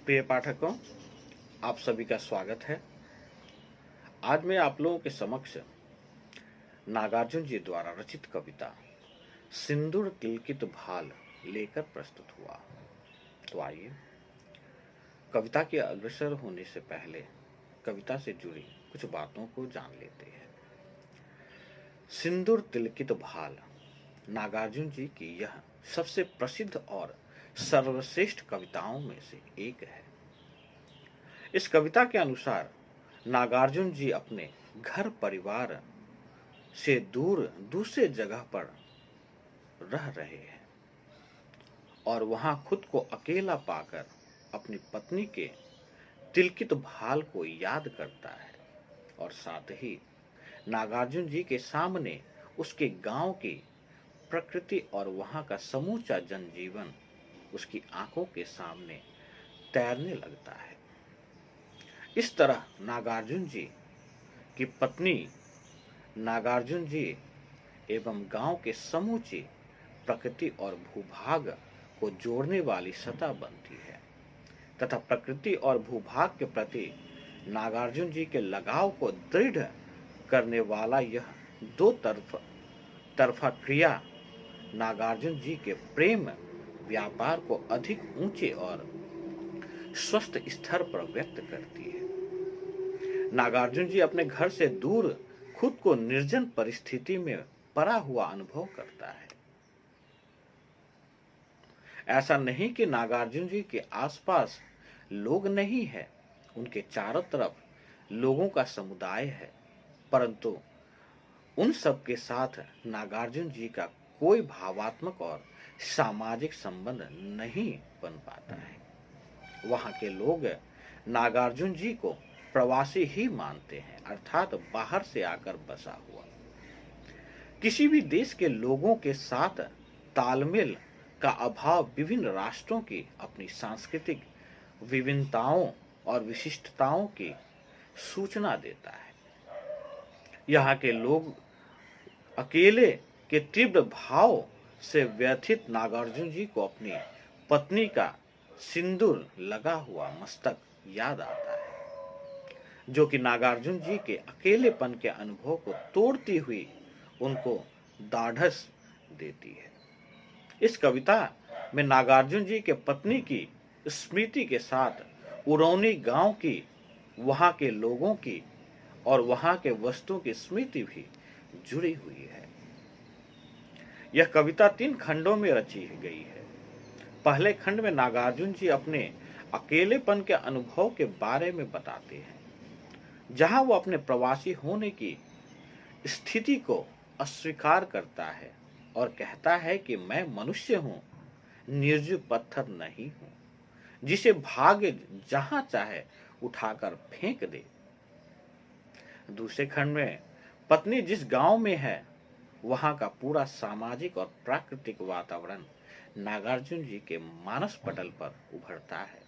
प्रिय पाठकों, आप सभी का स्वागत है। आज मैं आप लोगों के समक्ष नागार्जुन जी द्वारा रचित कविता सिंदूर तिलकित भाल लेकर प्रस्तुत हुआ। तो आइए कविता के अग्रसर होने से पहले कविता से जुड़ी कुछ बातों को जान लेते हैं। सिंदूर तिलकित भाल नागार्जुन जी की यह सबसे प्रसिद्ध और सर्वश्रेष्ठ कविताओं में से एक है। इस कविता के अनुसार नागार्जुन जी अपने घर परिवार से दूर दूसरे जगह पर रह रहे हैं और वहां खुद को अकेला पाकर अपनी पत्नी के तिलकित भाल को याद करता है और साथ ही नागार्जुन जी के सामने उसके गांव की प्रकृति और वहां का समूचा जनजीवन उसकी आंखों के सामने तैरने लगता है। इस तरह नागार्जुन जी की पत्नी नागार्जुन जी एवं गांव के समूची प्रकृति और भूभाग को जोड़ने वाली सतह बनती है तथा प्रकृति और भूभाग के प्रति नागार्जुन जी के लगाव को दृढ़ करने वाला यह दो तरफा क्रिया नागार्जुन जी के प्रेम व्यापार को अधिक ऊंचे और स्वस्थ स्तर पर व्यक्त करती है। नागार्जुन जी अपने घर से दूर खुद को निर्जन परिस्थिति में पड़ा हुआ अनुभव करता है। ऐसा नहीं कि नागार्जुन जी के आसपास लोग नहीं है, उनके चारों तरफ लोगों का समुदाय है, परंतु उन सब के साथ नागार्जुन जी का कोई भावात्मक और सामाजिक संबंध नहीं बन पाता है। वहां के लोग नागार्जुन जी को प्रवासी ही मानते हैं, अर्थात बाहर से आकर बसा हुआ। किसी भी देश के लोगों के साथ तालमेल का अभाव विभिन्न राष्ट्रों की अपनी सांस्कृतिक विभिन्नताओं और विशिष्टताओं की सूचना देता है। यहाँ के लोग अकेले के तीव्र भाव से व्यथित नागार्जुन जी को अपनी पत्नी का सिंदूर लगा हुआ मस्तक याद आता है, जो कि नागार्जुन जी के अकेलेपन के अनुभव को तोड़ती हुई उनको ढाढ़स देती है। इस कविता में नागार्जुन जी के पत्नी की स्मृति के साथ उरौनी गांव की, वहां के लोगों की और वहां के वस्तुओं की स्मृति भी जुड़ी हुई है। यह कविता 3 खंडों में रची गई है। पहले खंड में नागार्जुन जी अपने अकेलेपन के अनुभव के बारे में बताते हैं, जहां वो अपने प्रवासी होने की स्थिति को अस्वीकार करता है और कहता है कि मैं मनुष्य हूं, निर्जीव पत्थर नहीं हूं, जिसे भाग्य जहां चाहे उठाकर फेंक दे। दूसरे खंड में पत्नी जिस गांव में है, वहां का पूरा सामाजिक और प्राकृतिक वातावरण नागार्जुन जी के मानस पटल पर उभरता है।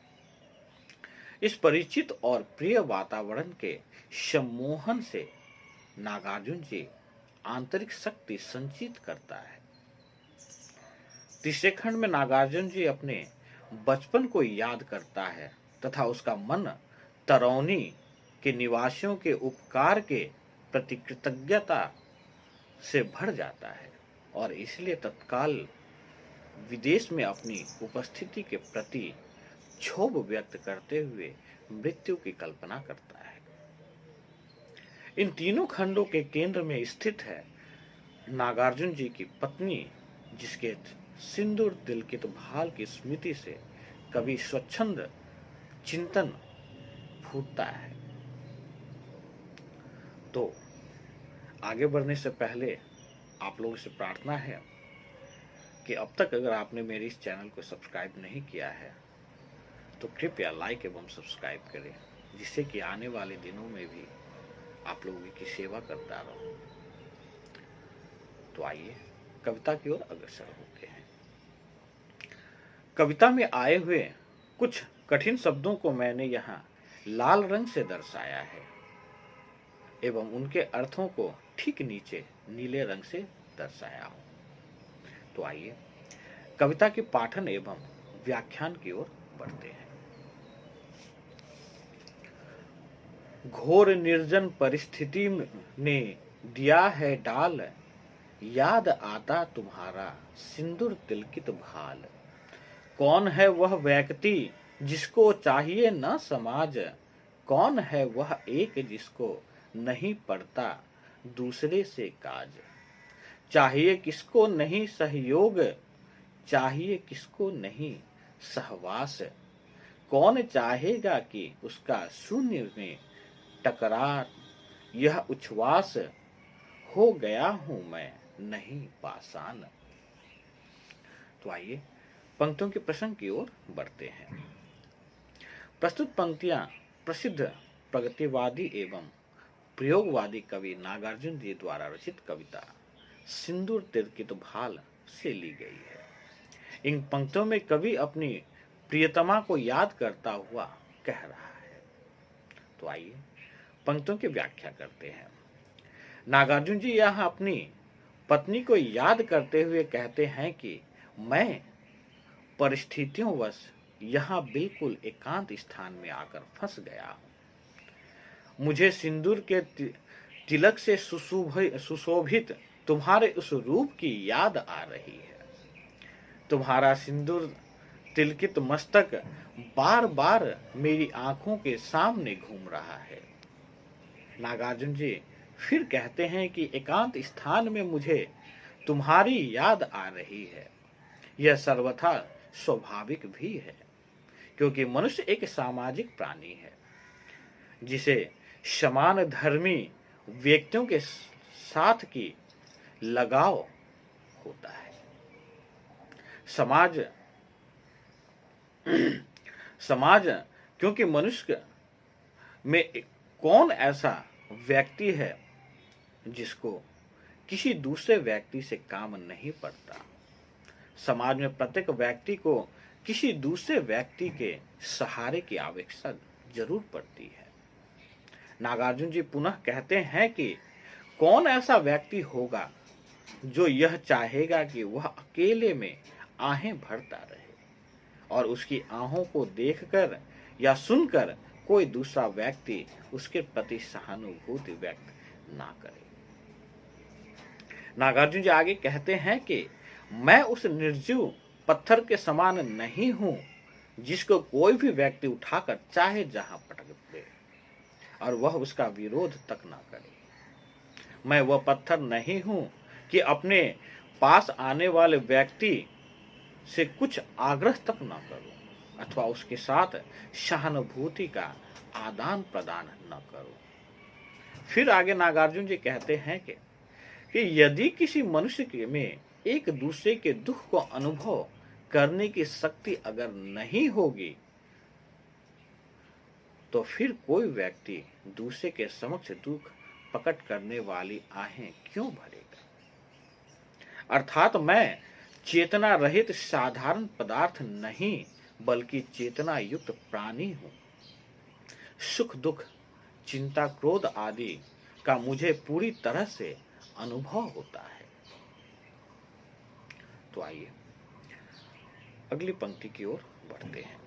इस परिचित और प्रिय वातावरण के सम्मोहन से नागार्जुन जी आंतरिक शक्ति संचित करता है। तीसरे खंड में नागार्जुन जी अपने बचपन को याद करता है तथा उसका मन तरौनी के निवासियों के उपकार के प्रति कृतज्ञता से भर जाता है और इसलिए तत्काल विदेश में अपनी उपस्थिति के प्रति क्षोभ व्यक्त करते हुए मृत्यु की कल्पना करता है। इन तीनों खंडों के केंद्र में स्थित है नागार्जुन जी की पत्नी, जिसके सिंदूर तिलकित भाल की स्मृति से कभी स्वच्छंद चिंतन फूटता है। तो आगे बढ़ने से पहले आप लोगों से प्रार्थना है कि अब तक अगर आपने मेरे इस चैनल को सब्सक्राइब नहीं किया है तो कृपया लाइक एवं सब्सक्राइब करें, जिससे कि आने वाले दिनों में भी आप लोगों की सेवा करता रहूं। तो आइए कविता की ओर अग्रसर होते हैं। कविता में आए हुए कुछ कठिन शब्दों को मैंने यहाँ लाल रंग से दर्शाया है एवं उनके अर्थों को ठीक नीचे नीले रंग से दर्शाया हूं। तो आइए कविता के पाठन एवं व्याख्यान की ओर बढ़ते हैं। घोर निर्जन परिस्थिति ने दिया है डाल, याद आता तुम्हारा सिंदूर तिलकित भाल। कौन है वह व्यक्ति जिसको चाहिए न समाज, कौन है वह एक जिसको नहीं पड़ता दूसरे से काज। चाहिए किसको नहीं सहयोग, चाहिए किसको नहीं सहवास। कौन चाहेगा कि उसका शून्य में टकरार यह उच्छ्वास। हो गया हूं मैं नहीं पाषाण। तो आइए पंक्तियों के प्रसंग की ओर बढ़ते हैं। प्रस्तुत पंक्तियां प्रसिद्ध प्रगतिवादी एवं प्रयोगवादी कवि नागार्जुन जी द्वारा रचित कविता सिंदूर तिलकित भाल से ली गई है। इन पंक्तियों में कवि अपनी प्रियतमा को याद करता हुआ कह रहा है। तो आइए पंक्तियों की व्याख्या करते हैं। नागार्जुन जी यहाँ अपनी पत्नी को याद करते हुए कहते हैं कि मैं परिस्थितियों वश यहाँ बिल्कुल एकांत स्थान में आकर फंस गया हूं। मुझे सिंदूर के तिलक से सुशोभित तुम्हारे उस रूप की याद आ रही है। तुम्हारा सिंदूर तिलकित मस्तक बार बार मेरी आंखों के सामने घूम रहा है। नागार्जुन जी फिर कहते हैं कि एकांत स्थान में मुझे तुम्हारी याद आ रही है। यह सर्वथा स्वाभाविक भी है, क्योंकि मनुष्य एक सामाजिक प्राणी है जिसे समान धर्मी व्यक्तियों के साथ की लगाव होता है। समाज क्योंकि मनुष्य में कौन ऐसा व्यक्ति है जिसको किसी दूसरे व्यक्ति से काम नहीं पड़ता। समाज में प्रत्येक व्यक्ति को किसी दूसरे व्यक्ति के सहारे की आवश्यकता जरूर पड़ती है। नागार्जुन जी पुनः कहते हैं कि कौन ऐसा व्यक्ति होगा जो यह चाहेगा कि वह अकेले में आहें भरता रहे और उसकी आहों को देखकर या सुनकर कोई दूसरा व्यक्ति उसके प्रति सहानुभूति व्यक्त ना करे। नागार्जुन जी आगे कहते हैं कि मैं उस निर्जीव पत्थर के समान नहीं हूं जिसको कोई भी व्यक्ति उठाकर चाहे जहां पटक दे और वह उसका विरोध तक ना करे। मैं वह पत्थर नहीं हूं कि अपने पास आने वाले व्यक्ति से कुछ आग्रह तक ना करूं अथवा उसके साथ सहानुभूति का आदान प्रदान न करूं। फिर आगे नागार्जुन जी कहते हैं कि यदि किसी मनुष्य में एक दूसरे के दुख को अनुभव करने की शक्ति अगर नहीं होगी तो फिर कोई व्यक्ति दूसरे के समक्ष दुख प्रकट करने वाली आहें क्यों भरेगा। अर्थात मैं चेतना रहित साधारण पदार्थ नहीं बल्कि चेतना युक्त प्राणी हूं। सुख दुख चिंता क्रोध आदि का मुझे पूरी तरह से अनुभव होता है। तो आइए अगली पंक्ति की ओर बढ़ते हैं।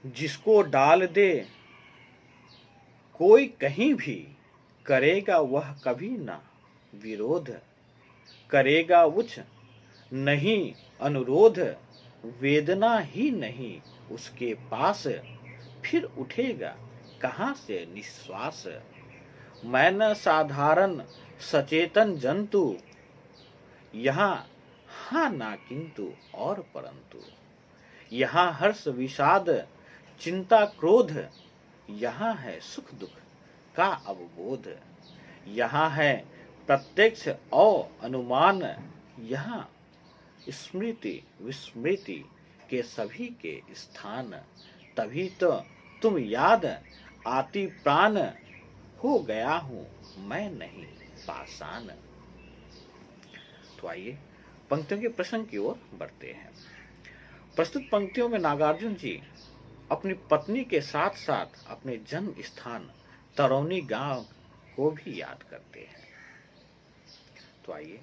जिसको डाल दे कोई कहीं भी करेगा वह कभी ना विरोध, करेगा उच्च नहीं अनुरोध, वेदना ही नहीं उसके पास, फिर उठेगा कहां से निश्वास। मैं न साधारण सचेतन जंतु, यहाँ हाँ ना किंतु और परंतु, यहाँ हर्ष विषाद चिंता क्रोध, यहाँ है सुख दुख का अवबोध, यहाँ है प्रत्यक्ष और अनुमान, यहाँ स्मृति विस्मृति के सभी के स्थान, तभी तो तुम याद आती प्राण, हो गया हूं मैं नहीं पाषाण। तो आइए पंक्तियों के प्रसंग की ओर बढ़ते हैं। प्रस्तुत पंक्तियों में नागार्जुन जी अपनी पत्नी के साथ साथ अपने जन्म स्थान तरौनी गांव को भी याद करते हैं। तो आइए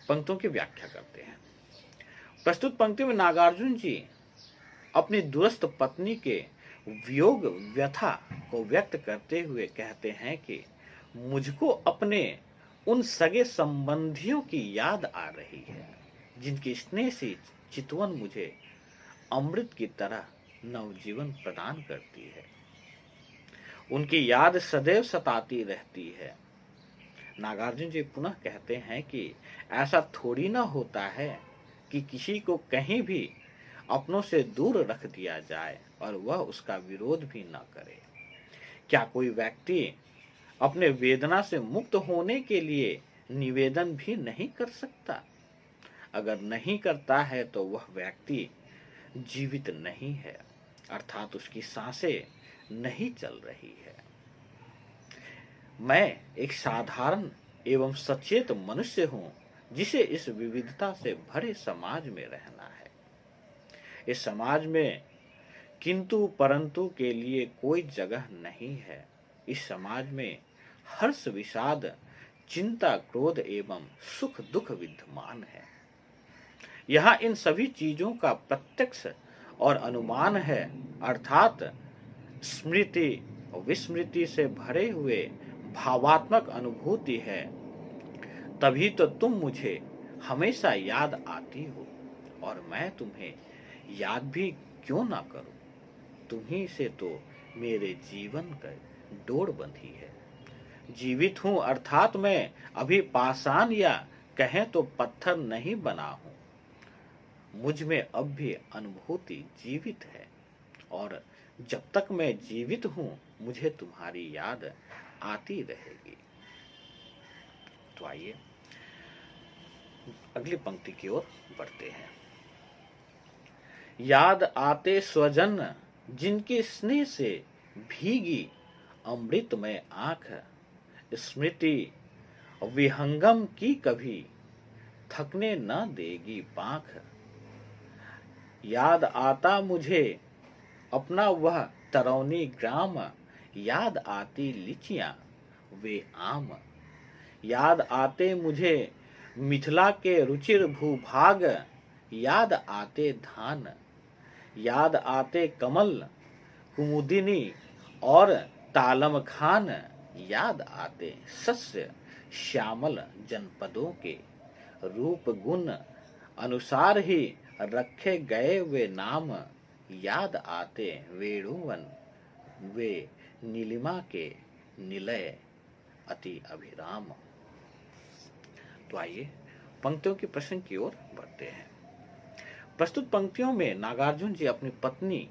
पंक्तियों की व्याख्या करते हैं। प्रस्तुत पंक्ति में नागार्जुन जी अपनी दूरस्थ पत्नी के वियोग व्यथा को व्यक्त करते हुए कहते हैं कि मुझको अपने उन सगे संबंधियों की याद आ रही है जिनकी स्नेह से चितवन मुझे अमृत की तरह नवजीवन प्रदान करती है। उनकी याद सदैव सताती रहती है। नागार्जुन जी पुनः कहते हैं कि ऐसा थोड़ी ना होता है कि किसी को कहीं भी अपनों से दूर रख दिया जाए और वह उसका विरोध भी न करे। क्या कोई व्यक्ति अपने वेदना से मुक्त होने के लिए निवेदन भी नहीं कर सकता? अगर नहीं करता है तो वह व्यक्ति जीवित नहीं है, अर्थात उसकी सांसें नहीं चल रही है। मैं एक साधारण एवं सचेत मनुष्य हूं जिसे इस विविधता से भरे समाज में रहना है। इस समाज में किंतु परंतु के लिए कोई जगह नहीं है। इस समाज में हर्ष विषाद चिंता क्रोध एवं सुख दुख विद्यमान है। यहाँ इन सभी चीजों का प्रत्यक्ष और अनुमान है, अर्थात स्मृति विस्मृति से भरे हुए भावात्मक अनुभूति है। तभी तो तुम मुझे हमेशा याद आती हो और मैं तुम्हें याद भी क्यों ना करूं। तुम्ही से तो मेरे जीवन का डोर बंधी है। जीवित हूं अर्थात मैं अभी पाषाण या कहें तो पत्थर नहीं बना हूं। मुझ में अब भी अनुभूति जीवित है और जब तक मैं जीवित हूं मुझे तुम्हारी याद आती रहेगी। तो आइए अगली पंक्ति की ओर बढ़ते हैं। याद आते स्वजन जिनके स्नेह से भीगी अमृतमय आंख, स्मृति विहंगम की कभी थकने न देगी पांख। याद आता मुझे अपना वह तरौनी ग्राम, याद आती लिचियां वे आम। याद आते मुझे मिथिला के रुचिर भूभाग, याद आते धान। याद आते कमल कुमुदिनी और तालम खान, याद आते सस्य श्यामल जनपदों के रूप गुण अनुसार ही रखे गए वे नाम। याद आते वेणुवन वे नीलिमा के निलय अति अभिराम। तो आइए पंक्तियों की प्रश्न की ओर बढ़ते हैं। प्रस्तुत पंक्तियों में नागार्जुन जी अपनी पत्नी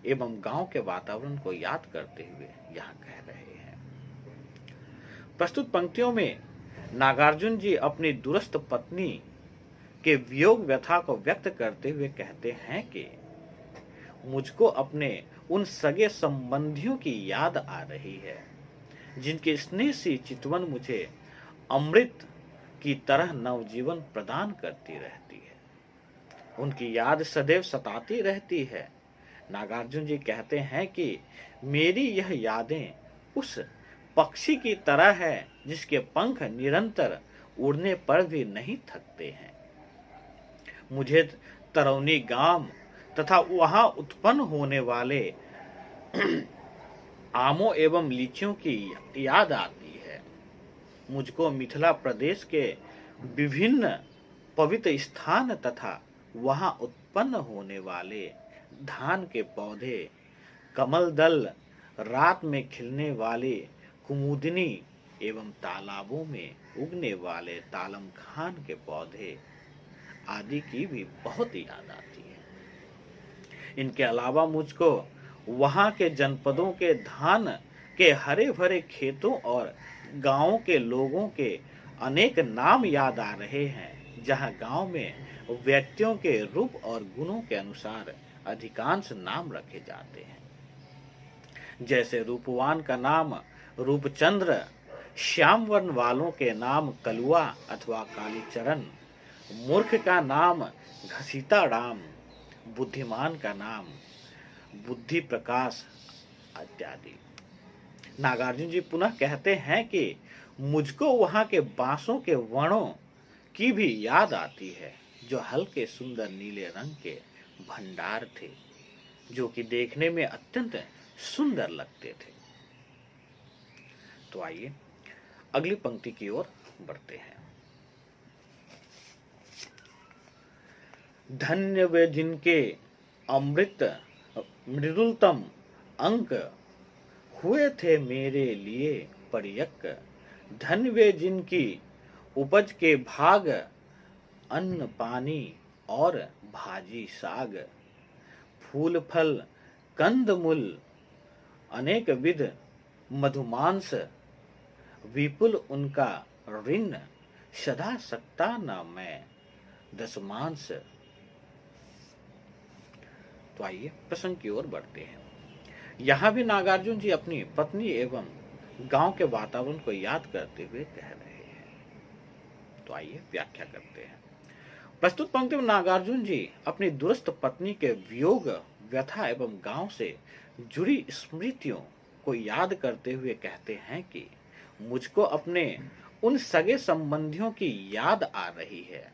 एवं गांव के वातावरण को याद करते हुए यहाँ कह रहे हैं। प्रस्तुत पंक्तियों में नागार्जुन जी अपनी दूरस्थ पत्नी के वियोग व्यथा को व्यक्त करते हुए कहते हैं कि मुझको अपने उन सगे संबंधियों की याद आ रही है जिनके स्नेह से चितवन मुझे अमृत की तरह नवजीवन प्रदान करती रहती है। उनकी याद सदैव सताती रहती है। नागार्जुन जी कहते हैं कि मेरी यह यादें उस पक्षी की तरह है जिसके पंख निरंतर उड़ने पर भी नहीं थकते हैं। मुझे तरौनी गांव तथा वहां उत्पन्न होने वाले आमों एवं लीचियों की याद आती है। मुझको मिथिला प्रदेश के विभिन्न पवित्र स्थान तथा वहां उत्पन्न होने वाले धान के पौधे, कमल दल, रात में खिलने वाले कुमुदिनी एवं तालाबों में उगने वाले तालम खान के पौधे आदि की भी बहुत याद आती है। इनके अलावा मुझको वहां के जनपदों के धान के हरे भरे खेतों और गांवों के लोगों के अनेक नाम याद आ रहे हैं, जहां गांव में व्यक्तियों के रूप और गुणों के अनुसार अधिकांश नाम रखे जाते हैं। जैसे रूपवान का नाम रूपचंद्र, श्याम वर्ण वालों के नाम कलुआ अथवा कालीचरण, मूर्ख का नाम घसीटा राम, बुद्धिमान का नाम बुद्धि प्रकाश इत्यादि। नागार्जुन जी पुनः कहते हैं कि मुझको वहां के बांसों के वनों की भी याद आती है, जो हल्के सुंदर नीले रंग के भंडार थे, जो कि देखने में अत्यंत सुंदर लगते थे। तो आइए अगली पंक्ति की ओर बढ़ते हैं। धन्य वे जिनके अमृत मृदुलतम अंक हुए थे मेरे लिए परियक। धन्य वे जिनकी उपज के भाग अन्न पानी और भाजी साग। फूल फल कंद मूल अनेक विध मधुमांस। विपुल उनका ऋण सदा सकता न मैं दशमांश। तो आइए प्रसंग की ओर बढ़ते हैं। यहाँ भी नागार्जुन जी अपनी पत्नी एवं गांव के वातावरण को याद करते हुए कह रहे हैं। तो आइए व्याख्या करते हैं। प्रस्तुत पंक्ति में नागार्जुन जी अपनी दुरस्त पत्नी के वियोग व्यथा एवं गांव से जुड़ी स्मृतियों को याद करते हुए कहते हैं कि मुझको अपने उन सगे संबंधियों की याद आ रही है,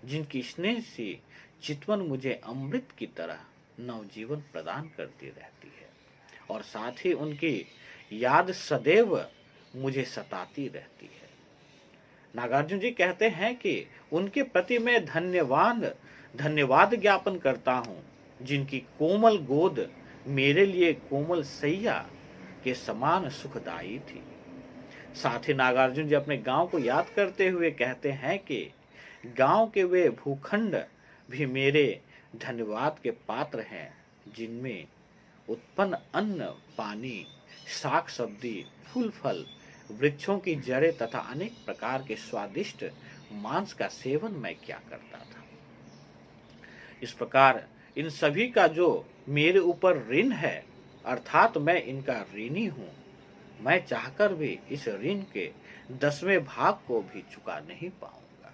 जिनकी स्नेह से चितवन मुझे अमृत की तरह नवजीवन प्रदान करती रहती है और साथ ही उनकी याद सदैव मुझे सताती रहती है। नागार्जुन जी कहते हैं कि उनके प्रति मैं धन्यवाद ज्ञापन करता हूँ, जिनकी कोमल गोद मेरे लिए कोमल सैया के समान सुखदायी थी। साथ ही नागार्जुन जी अपने गांव को याद करते हुए कहते हैं कि गांव के वे भूखंड भी मेरे धन्यवाद के पात्र हैं, जिनमें उत्पन्न अन्न पानी साग सब्जी फूल फल वृक्षों की जड़ें तथा अनेक प्रकार के स्वादिष्ट मांस का सेवन मैं क्या करता था। इस प्रकार इन सभी का जो मेरे ऊपर ऋण है, अर्थात मैं इनका ऋणी हूं, मैं चाहकर भी इस ऋण के 10वें भाग को भी चुका नहीं पाऊंगा।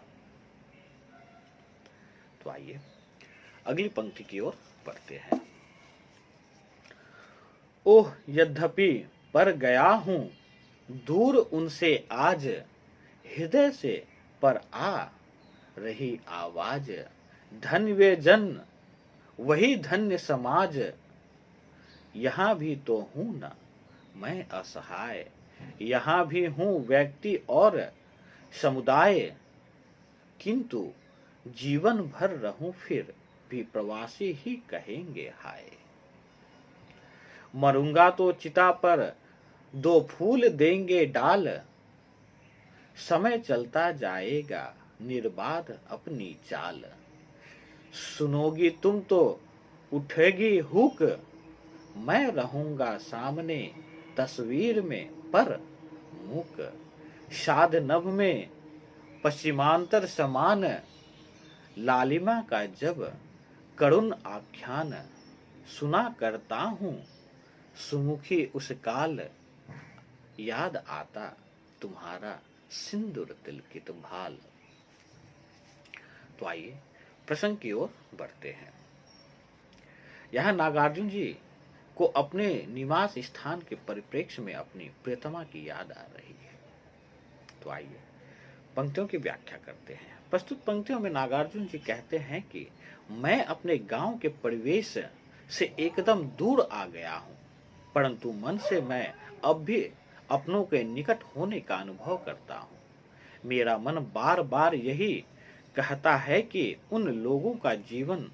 तो आइए अगली पंक्ति की ओर बढ़ते हैं। ओह यद्यपि पर गया हूं दूर उनसे आज, हृदय से पर आ रही आवाज। धन्य वे जन वही धन्य समाज, यहां भी तो हूं ना मैं असहाय। यहां भी हूं व्यक्ति और समुदाय, किंतु जीवन भर रहूं फिर भी प्रवासी ही कहेंगे हाय। मरूंगा तो चिता पर 2 फूल देंगे डाल, समय चलता जाएगा निर्बाध अपनी चाल। सुनोगी तुम तो उठेगी हुक, मैं रहूंगा सामने तस्वीर में पर मूक। शाद नभ में पश्चिमांतर समान, लालिमा का जब करुण आख्यान सुना करता हूं, सुमुखी उस काल याद आता तुम्हारा सिंदूर तिलकित भाल। तो आइए प्रसंग की ओर बढ़ते हैं। यहां नागार्जुन जी को अपने निवास स्थान के परिप्रेक्ष्य में अपनी प्रियतमा की याद आ रही है। तो आइए पंक्तियों की व्याख्या करते हैं। प्रस्तुत पंक्तियों में नागार्जुन जी कहते हैं कि मैं अपने गांव के परिवेश से एकदम दूर आ गया हूं, परंतु मन से मैं अब भी अपनों के निकट होने का अनुभव करता हूं। मेरा मन बार बार यही कहता है कि उन लोगों का जीवन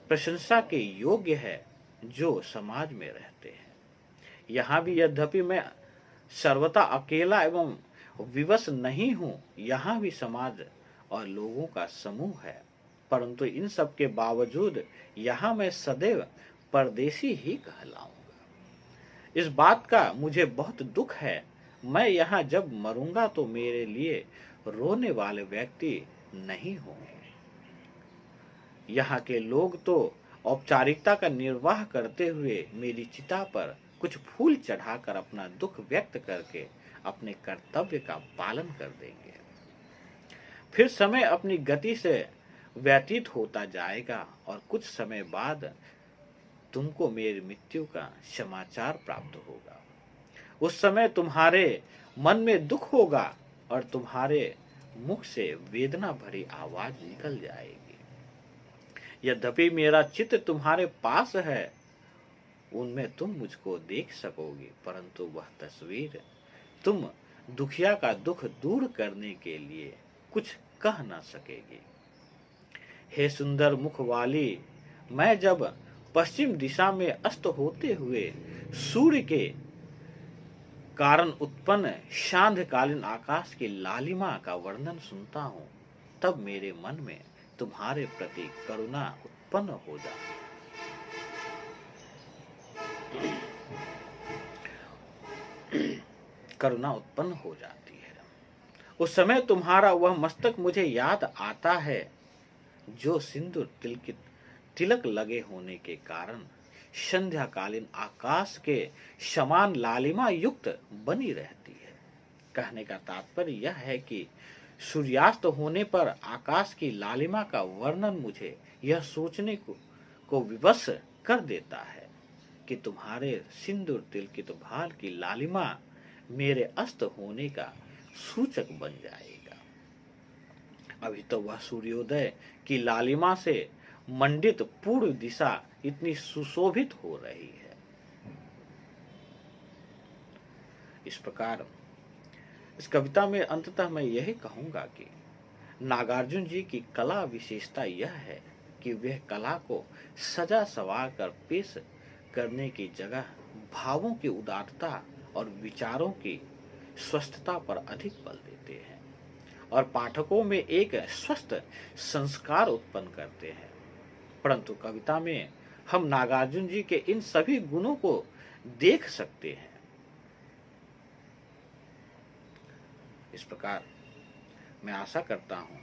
प्रशंसा के योग्य है जो समाज में रहते हैं। यहाँ भी यद्यपि मैं सर्वथा अकेला एवं विवश नहीं हूँ, यहाँ भी समाज और लोगों का समूह है, परंतु इन सब के बावजूद यहाँ मैं सदैव परदेसी ही कहलाऊंगा। इस बात का मुझे बहुत दुख है। मैं यहाँ जब मरूंगा तो मेरे लिए रोने वाले व्यक्ति नहीं होंगे। यहाँ के लोग तो औपचारिकता का निर्वाह करते हुए मेरी चिता पर कुछ फूल चढ़ाकर अपना दुख व्यक्त करके अपने कर्तव्य का पालन कर देंगे। फिर समय अपनी गति से व्यतीत होता जाएगा और कुछ समय बाद तुमको मेरी मृत्यु का समाचार प्राप्त होगा। उस समय तुम्हारे मन में दुख होगा और तुम्हारे मुख से वेदना भरी आवाज निकल जाएगी। यद्यपि मेरा चित्त तुम्हारे पास है, उनमें तुम मुझको देख सकोगे, परंतु वह तस्वीर तुम दुखिया का दुख दूर करने के लिए कुछ कह न सकेगी। हे सुंदर मुख वाली, मैं जब पश्चिम दिशा में अस्त होते हुए सूर्य के कारण उत्पन्न सांध्यकालीन आकाश की लालिमा का वर्णन सुनता हूँ, तब मेरे मन में तुम्हारे प्रति करुणा उत्पन्न हो जाती है। करुणा उत्पन्न हो जाती है। उस समय तुम्हारा वह मस्तक मुझे याद आता है, जो सिंदूर तिलक लगे होने के कारण संध्याकालीन आकाश के समान लालिमा युक्त बनी रहती है। कहने का तात्पर्य यह है कि सूर्यास्त होने पर आकाश की लालिमा का वर्णन मुझे यह सोचने को विवश कर देता है कि तुम्हारे सिंदूर तिलकित भाल की लालिमा मेरे अस्त होने का सूचक बन जाएगा। अभी तो वह सूर्योदय की लालिमा से मंडित पूर्व दिशा इतनी सुशोभित हो रही है। इस प्रकार इस कविता में अंततः मैं यही कहूंगा कि नागार्जुन जी की कला विशेषता यह है कि वह कला को सजा सवार कर पेश करने की जगह भावों की उदारता और विचारों की स्वस्थता पर अधिक बल देते हैं और पाठकों में एक स्वस्थ संस्कार उत्पन्न करते हैं। परंतु कविता में हम नागार्जुन जी के इन सभी गुणों को देख सकते हैं। इस प्रकार मैं आशा करता हूं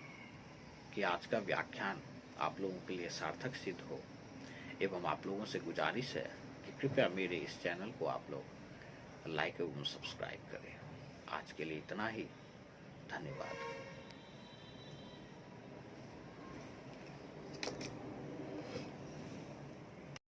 कि आज का व्याख्यान आप लोगों के लिए सार्थक सिद्ध हो एवं आप लोगों से गुजारिश है कि कृपया मेरे इस चैनल को आप लोग लाइक एवं सब्सक्राइब करें। आज के लिए इतना ही। धन्यवाद।